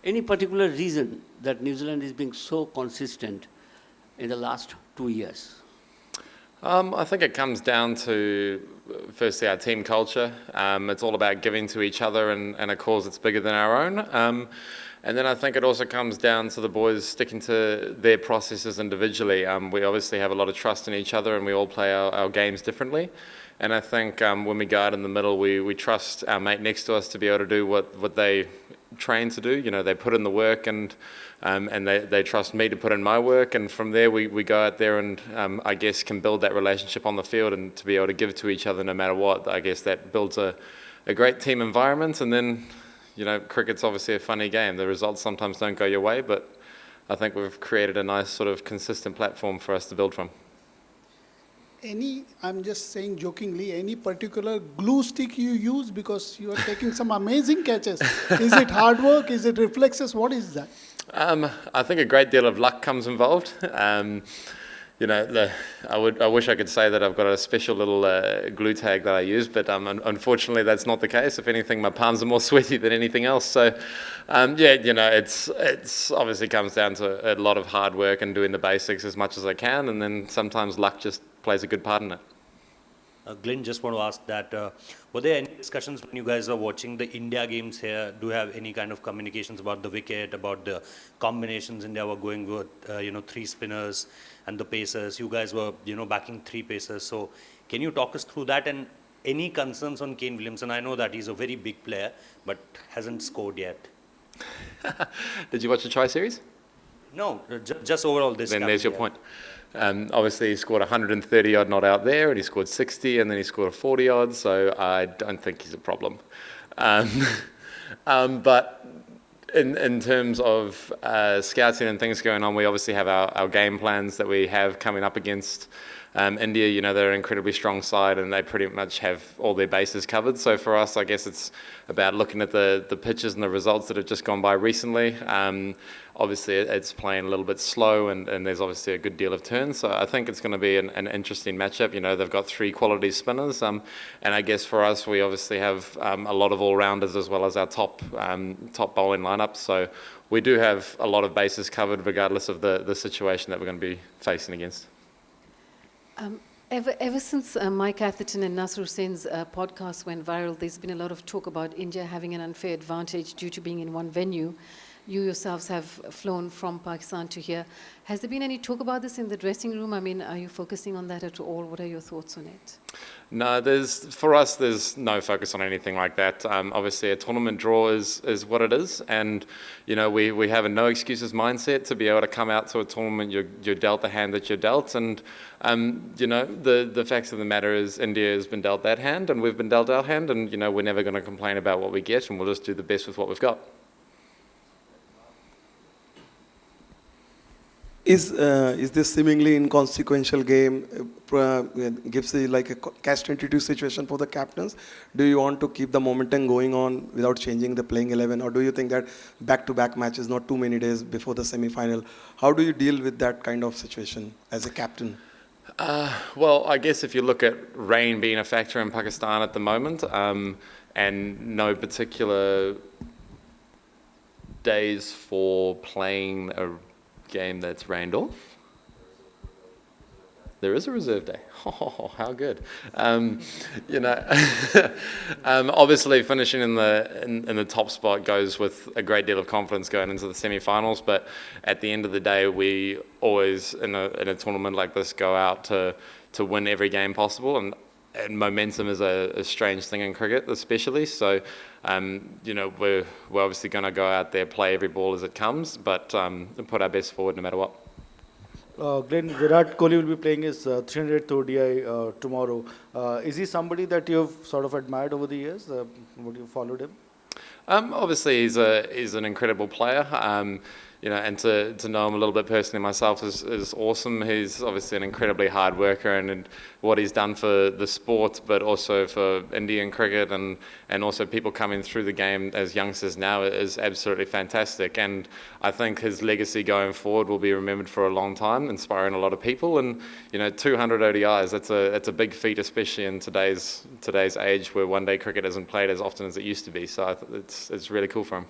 Any particular reason that New Zealand is being so consistent in the last 2 years? I think it comes down to, firstly, our team culture. It's all about giving to each other and a cause that's bigger than our own. And then I think it also comes down to the boys sticking to their processes individually. We obviously have a lot of trust in each other and we all play our games differently. And I think when we go out in the middle, we trust our mate next to us to be able to do what they train to do. You know, they put in the work and they trust me to put in my work. And from there, we go out there and I guess can build that relationship on the field and to be able to give to each other no matter what. I guess that builds a great team environment. And then, you know, cricket's obviously a funny game. The results sometimes don't go your way, but I think we've created a nice sort of consistent platform for us to build from. I'm just saying jokingly, any particular glue stick you use because you are taking some amazing catches? Is it hard work? Is it reflexes? What is that? I think a great deal of luck comes involved. You know, I wish I could say that I've got a special little glue tag that I use, but unfortunately that's not the case. If anything, my palms are more sweaty than anything else. So, yeah, you know, it's obviously comes down to a lot of hard work and doing the basics as much as I can, and then sometimes luck just plays a good part in it. Glenn, just want to ask that, were there any discussions when you guys are watching the India games here? Do you have any kind of communications about the wicket, about the combinations India were going with, you know, 3 spinners and the pacers? You guys were, you know, backing 3 pacers. So can you talk us through that and any concerns on Kane Williamson? I know that he's a very big player, but hasn't scored yet. Did you watch the Tri-Series? No, just overall this. Then there's your point. Obviously, he scored 130 odd not out there, and he scored 60, and then he scored a 40 odd. So I don't think he's a problem. But in terms of scouting and things going on, we obviously have our game plans that we have coming up against India. You know, they're an incredibly strong side, and they pretty much have all their bases covered. So for us, I guess it's about looking at the pitches and the results that have just gone by recently. Obviously, it's playing a little bit slow, and there's obviously a good deal of turns. So I think it's going to be an interesting matchup. You know, they've got 3 quality spinners, and I guess for us, we obviously have a lot of all-rounders as well as our top bowling lineup. So we do have a lot of bases covered, regardless of the situation that we're going to be facing against. Ever since Mike Atherton and Nasser Hussain's podcast went viral, there's been a lot of talk about India having an unfair advantage due to being in one venue. You yourselves have flown from Pakistan to here. Has there been any talk about this in the dressing room? I mean, are you focusing on that at all? What are your thoughts on it? No, for us, there's no focus on anything like that. Obviously, a tournament draw is what it is, and you know we have a no excuses mindset to be able to come out to a tournament. You're dealt the hand that you're dealt, and you know the facts of the matter is India has been dealt that hand, and we've been dealt our hand, and you know we're never going to complain about what we get, and we'll just do the best with what we've got. Is this seemingly inconsequential game gives like a catch-22 situation for the captains? Do you want to keep the momentum going on without changing the playing 11, or do you think that back-to-back matches, not too many days before the semi-final? How do you deal with that kind of situation as a captain? Well, I guess if you look at rain being a factor in Pakistan at the moment, and no particular days for playing a game that's rained off. There is a reserve day. Oh, how good! You know, obviously finishing in the top spot goes with a great deal of confidence going into the semi-finals. But at the end of the day, we always in a tournament like this go out to win every game possible, and momentum is a strange thing in cricket, especially. So, you know, we're obviously going to go out there, play every ball as it comes, but put our best forward no matter what. Glenn, Virat Kohli will be playing his 300th ODI tomorrow. Is he somebody that you've sort of admired over the years? Would you followed him? Obviously, he's an incredible player. You know, and to know him a little bit personally myself is awesome. He's obviously an incredibly hard worker, and what he's done for the sport, but also for Indian cricket, and also people coming through the game as youngsters now is absolutely fantastic. And I think his legacy going forward will be remembered for a long time, inspiring a lot of people. And you know, 200 ODIs, that's a big feat, especially in today's age where one-day cricket isn't played as often as it used to be. So it's really cool for him.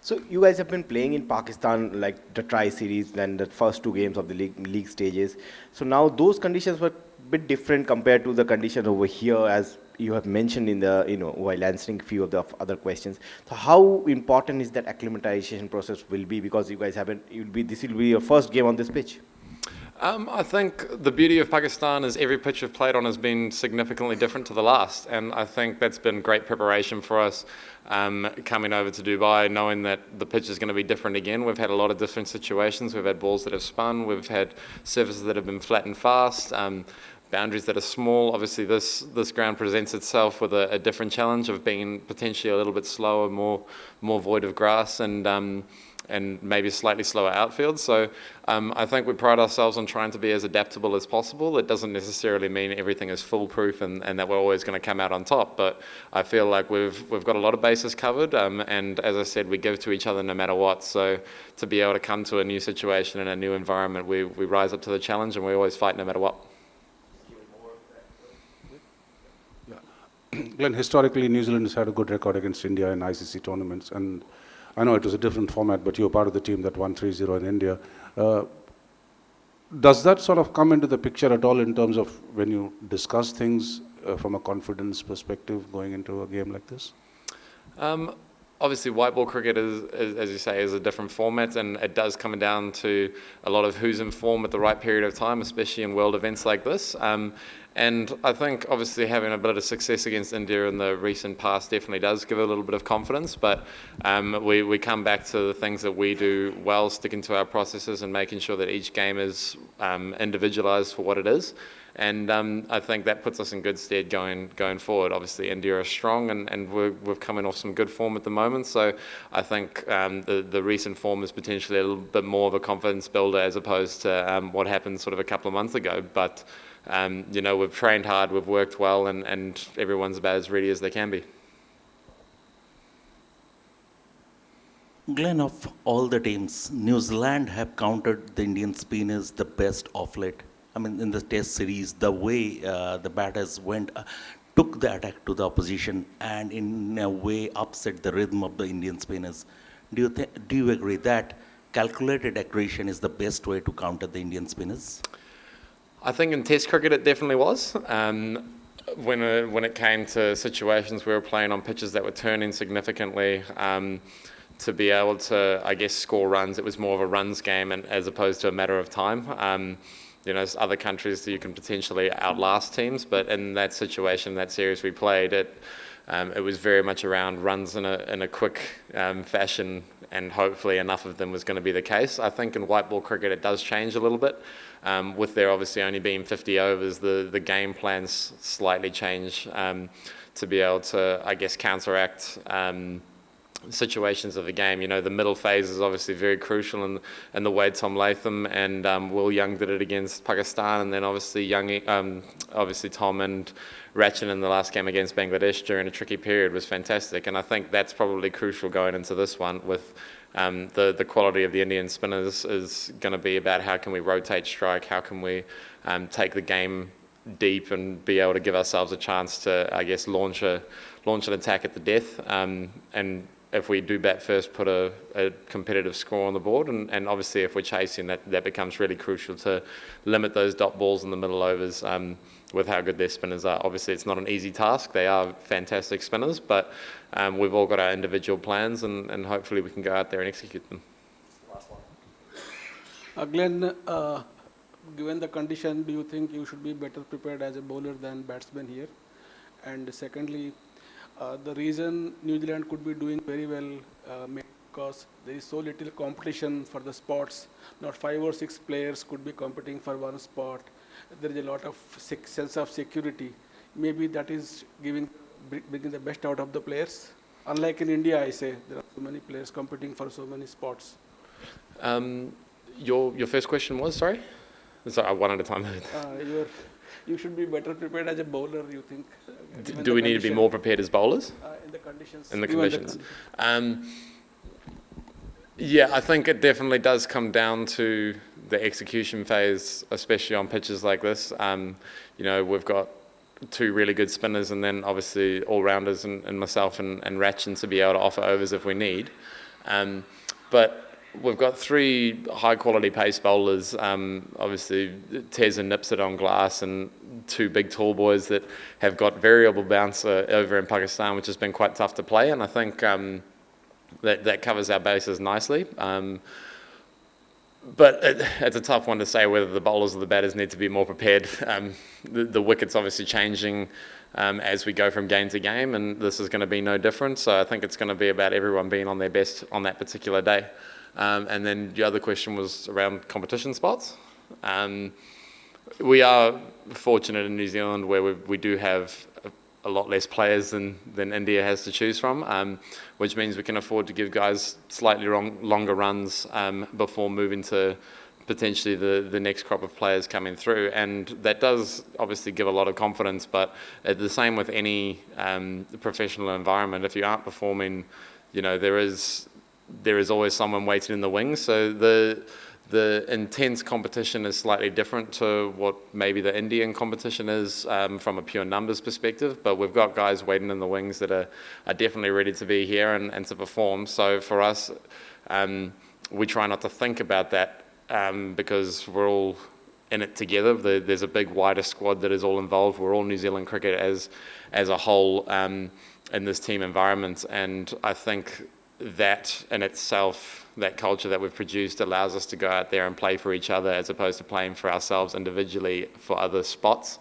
So you guys have been playing in Pakistan, like the tri-series and the first two games of the league stages. So now those conditions were a bit different compared to the conditions over here, as you have mentioned in the, while answering a few of the other questions. So how important is that acclimatization process will be, because you guys this will be your first game on this pitch? I think the beauty of Pakistan is every pitch we've played on has been significantly different to the last, and I think that's been great preparation for us coming over to Dubai, knowing that the pitch is going to be different again. We've had a lot of different situations. We've had balls that have spun, we've had surfaces that have been flat and fast, boundaries that are small. Obviously this ground presents itself with a different challenge of being potentially a little bit slower, more void of grass, and maybe slightly slower outfield. So I think we pride ourselves on trying to be as adaptable as possible. It doesn't necessarily mean everything is foolproof and that we're always going to come out on top, but I feel like we've got a lot of bases covered, and as I said, we give to each other no matter what. So to be able to come to a new situation and a new environment, we rise up to the challenge, and we always fight no matter what. Glenn, historically, New Zealand has had a good record against India in ICC tournaments, and I know it was a different format, but you were part of the team that won 3-0 in India. Does that sort of come into the picture at all in terms of when you discuss things from a confidence perspective going into a game like this? Obviously, white ball cricket is, as you say, is a different format, and it does come down to a lot of who's in form at the right period of time, especially in world events like this. And I think obviously having a bit of success against India in the recent past definitely does give a little bit of confidence, but we come back to the things that we do well, sticking to our processes and making sure that each game is individualized for what it is. And I think that puts us in good stead going forward. Obviously, India are strong, and we're coming off some good form at the moment. So I think the recent form is potentially a little bit more of a confidence builder as opposed to what happened sort of a couple of months ago. But we've trained hard, we've worked well, and everyone's about as ready as they can be. Glenn, of all the teams, New Zealand have countered the Indian spinners the best of late. I mean, in the Test series, the way the batters took the attack to the opposition and in a way upset the rhythm of the Indian spinners. Do you agree that calculated aggression is the best way to counter the Indian spinners? I think in Test cricket it definitely was. When it came to situations we were playing on pitches that were turning significantly, to be able to, I guess, score runs, it was more of a runs game and as opposed to a matter of time. Other countries you can potentially outlast teams, but in that situation, that series we played, it was very much around runs in a quick fashion, and hopefully enough of them was going to be the case. I think in white ball cricket it does change a little bit. With there obviously only being 50 overs, the game plans slightly change to be able to, I guess, counteract situations of the game. The middle phase is obviously very crucial in the way Tom Latham and Will Young did it against Pakistan, and then obviously Tom and Ratchin in the last game against Bangladesh during a tricky period was fantastic, and I think that's probably crucial going into this one with the quality of the Indian spinners is going to be about how can we rotate strike, how can we take the game deep and be able to give ourselves a chance to, I guess, launch an attack at the death, and if we do bat first, put a competitive score on the board, and obviously if we're chasing, that becomes really crucial to limit those dot balls in the middle overs with how good their spinners are. Obviously it's not an easy task, they are fantastic spinners, but we've all got our individual plans, and hopefully we can go out there and execute them. Glenn, given the condition, do you think you should be better prepared as a bowler than batsman here? And secondly, the reason New Zealand could be doing very well because there is so little competition for the spots. Not 5 or 6 players could be competing for one spot. There is a lot of sense of security. Maybe that is bringing the best out of the players. Unlike in India, I say, there are so many players competing for so many spots. Your first question was, sorry? Sorry, one at a time. You should be better prepared as a bowler, you think? Do we need to be more prepared as bowlers? In the conditions. In the conditions. Yeah, I think it definitely does come down to the execution phase, especially on pitches like this. We've got 2 really good spinners, and then obviously all-rounders and myself and Ratchin to be able to offer overs if we need. But we've got three high-quality pace bowlers. Obviously, Tez and Nipsit on glass, and two big tall boys that have got variable bounce over in Pakistan, which has been quite tough to play. And I think that covers our bases nicely. But it's a tough one to say whether the bowlers or the batters need to be more prepared. The wicket's obviously changing as we go from game to game, and this is going to be no different. So I think it's going to be about everyone being on their best on that particular day. And then the other question was around competition spots. We are fortunate in New Zealand where we do have a lot less players than India has to choose from, which means we can afford to give guys slightly longer runs before moving to potentially the next crop of players coming through. And that does obviously give a lot of confidence, but the same with any professional environment. If you aren't performing, there is always someone waiting in the wings. So the intense competition is slightly different to what maybe the Indian competition is from a pure numbers perspective, but we've got guys waiting in the wings that are definitely ready to be here and to perform. So for us, we try not to think about that because we're all in it together. There's a big wider squad that is all involved. We're all New Zealand cricket as a whole in this team environment, and I think that in itself, that culture that we've produced allows us to go out there and play for each other as opposed to playing for ourselves individually for other spots,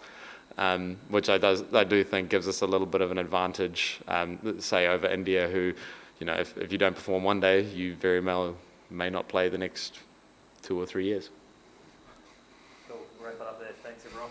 which I do think gives us a little bit of an advantage, say over India, who, if you don't perform one day, you very well may not play the next 2 or 3 years. So wrap it up there. Thanks, everyone.